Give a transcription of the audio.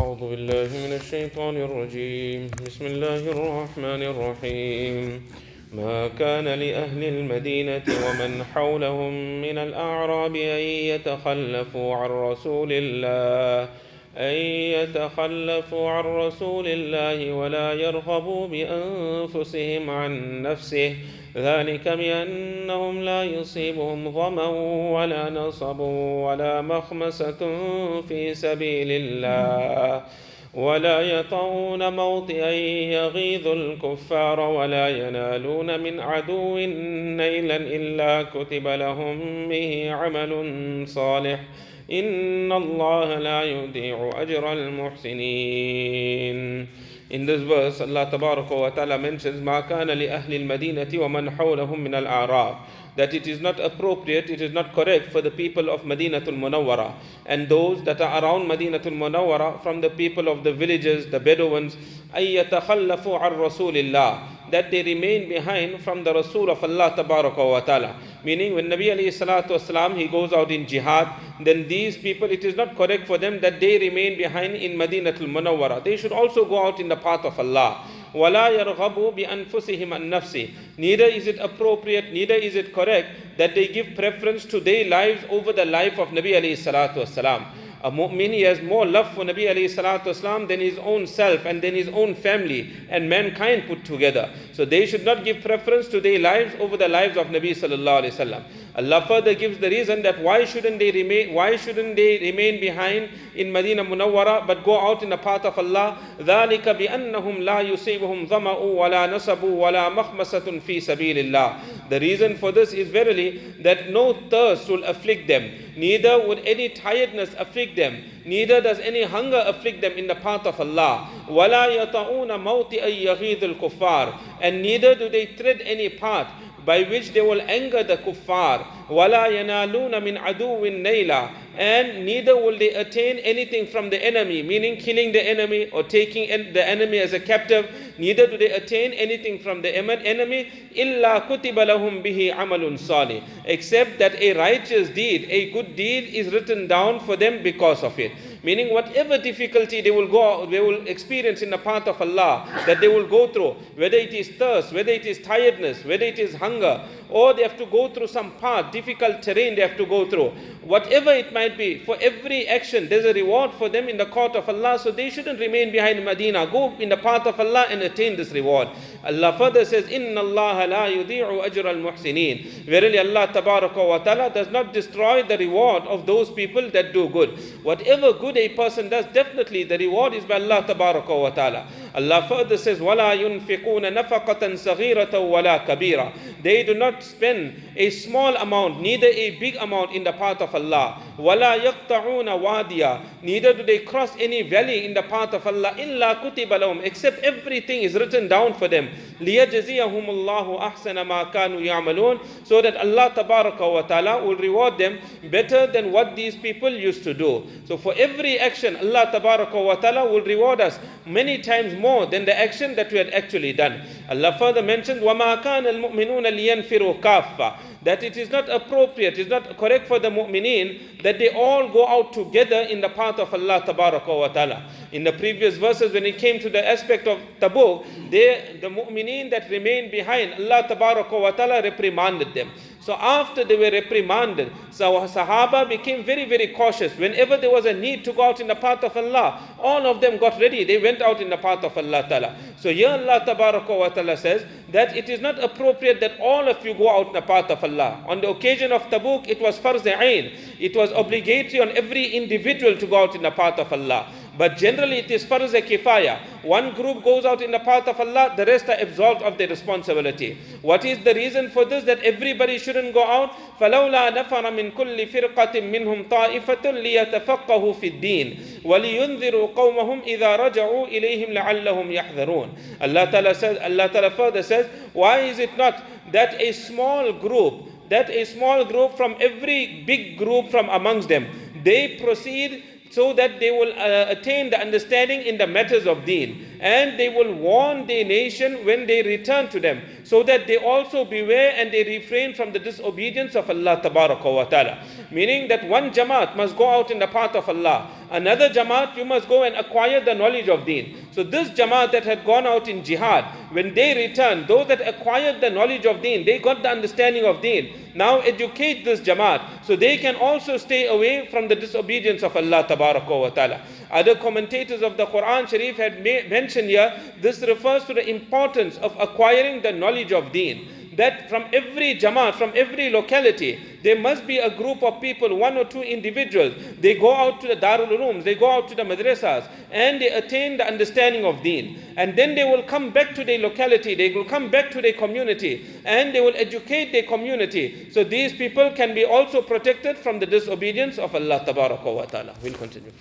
أعوذ بالله من الشيطان الرجيم بسم الله الرحمن الرحيم ما كان لأهل المدينة ومن حولهم من الأعراب أن يتخلفوا عن رسول الله ولا يرغبوا بأنفسهم عن نفسه ذلك بأنهم لا يصيبهم ظمأ ولا نصب ولا مخمسة في سبيل الله ولا يطعون موطئا يغيظ الكفار ولا ينالون من عدو نيلا إلا كتب لهم به عمل صالح إن الله لا يضيع أجر المحسنين. In this verse, Allah Tabaraka wa Ta'ala mentions ما كان لأهل المدينة ومن حولهم من الأعراب, that it is not appropriate, it is not correct for the people of Madinatul Munawwara and those that are around Madinatul Munawwara from the people of the villages, the Bedouins, أن يتخلفوا عن رسول الله, that they remain behind from the Rasul of Allah Tabaraka wa Ta'ala. Meaning when Nabi alayhi salatu wasalam, he goes out in jihad, then these people, it is not correct for them that they remain behind in Madinatul Munawwara. They should also go out in the path of Allah. وَلَا يَرْغَبُوا بِأَنفُسِهِمْ عَنْ نَفْسِهِ. Neither is it appropriate, neither is it correct that they give preference to their lives over the life of Nabi alayhi salatu wasalam. A mu'min, he has more love for Nabi alayhi salatu wasalam than his own self and then his own family and mankind put together. So they should not give preference to their lives over the lives of Nabi sallallahu alayhi wasallam. Allah further gives the reason that why shouldn't they remain behind in Madinah Munawwara but go out in the path of Allah. ذَلِكَ بِأَنَّهُمْ لَا يُصِيبُهُمْ ظَمَأٌ وَلَا نَصَبٌ وَلَا مَخْمَسَةٌ فِي سَبِيلِ اللَّهِ. The reason for this is verily that no thirst will afflict them, neither would any tiredness afflict them, neither does any hunger afflict them in the path of Allah. وَلَا يَطَعُونَ مَوْطِئًا يَغِيظُ الْكُفَّارِ. And neither do they tread any path by which they will anger the kuffar. وَلَا يَنَالُونَ مِنْ عَدُوٍ نَيْلًا. And neither will they attain anything from the enemy, meaning killing the enemy or taking the enemy as a captive. Neither do they attain anything from the enemy, إِلَّا كُتِبَ لَهُمْ بِهِ عَمَلٌ صَالِحٌ. Except that a righteous deed, a good deed is written down for them because of it. Meaning whatever difficulty they will experience in the path of Allah, that they will go through, whether it is thirst, whether it is tiredness, whether it is hunger, or they have to go through some path, difficult terrain they have to go through. Whatever it might be, for every action there's a reward for them in the court of Allah, so they shouldn't remain behind Medina. Go in the path of Allah and attain this reward. Allah further says, إِنَّ اللَّهَ لَا يُضِيعُ أَجْرَ الْمُحْسِنِينَ. Verily Allah Tabaraka wa Ta'ala does not destroy the reward of those people that do good. Whatever good a person does, definitely the reward is by Allah Tabaraka wa Ta'ala. Allah further says, وَلَا يُنْفِقُونَ نَفَقَةً صَغِيرَةً وَلَا كَبِيرًا. They do not spend a small amount, neither a big amount in the path of Allah. وَلَا يَقْطَعُونَ وَادِيًا. Neither do they cross any valley in the path of Allah. إِلَّا كُتِبَ لَهُمْ. Except everything is written down for them. لِيَجْزِيَهُمُ اللَّهُ أَحْسَنَ مَا كَانُوا يَعْمَلُونَ. So that Allah Tabaraka wa Ta'ala will reward them better than what these people used to do. So for every action, Allah Tabaraka wa Ta'ala will reward us many times more than the action that we had actually done. Allah further mentioned, وَمَا كَانَ الْمُؤْمِنُونَ لِيَنْفِرُوا كَافَّةً. That it is not appropriate, it is not correct for the mu'mineen that they all go out together in the path of Allah Tabaraka wa Ta'ala. In the previous verses, when it came to the aspect of Tabuk, the mu'mineen that remained behind, Allah Tabaraka wa Ta'ala reprimanded them. So after they were reprimanded, so Sahaba became very, very cautious. Whenever there was a need to go out in the path of Allah, all of them got ready. They went out in the path of Allah Ta'ala. So here Allah Tabaraka wa Ta'ala says that it is not appropriate that all of you go out in the path of Allah. On the occasion of Tabuk, it was farz ayn. It was obligatory on every individual to go out in the path of Allah. But generally it is farz kifaya. One group goes out in the path of Allah, the rest are absolved of their responsibility. What is the reason for this? That everybody shouldn't go out. فَلَوْلَا نَفَرَ مِنْ كُلِّ فِرْقَةٍ مِّنْهُمْ طَائِفَةٌ لِيَتَفَقَّهُوا فِي الدِّينِ وَلِيُنذِرُوا قَوْمَهُمْ إِذَا رَجَعُوا إِلَيْهِمْ لَعَلَّهُمْ يَحْذَرُونَ. Allah Ta'ala further says, why is it not that a small group from every big group from amongst them, they proceed so that they will attain the understanding in the matters of deen, and they will warn their nation when they return to them, so that they also beware and they refrain from the disobedience of Allah Tabaraka wa Ta'ala. Meaning that one Jamaat must go out in the path of Allah, another Jamaat you must go and acquire the knowledge of deen. So this Jamaat that had gone out in jihad, when they returned, those that acquired the knowledge of deen, they got the understanding of deen. Now educate this Jamaat so they can also stay away from the disobedience of Allah Tabaraka wa Ta'ala. Other commentators of the Quran Sharif had mentioned here, this refers to the importance of acquiring the knowledge of deen. That from every Jamaat, from every locality, there must be a group of people, one or two individuals. They go out to the Darul Ulooms, they go out to the madrasas, and they attain the understanding of deen. And then they will come back to their locality, they will come back to their community, and they will educate their community. So these people can be also protected from the disobedience of Allah Tabaraka wa Ta'ala. We'll continue.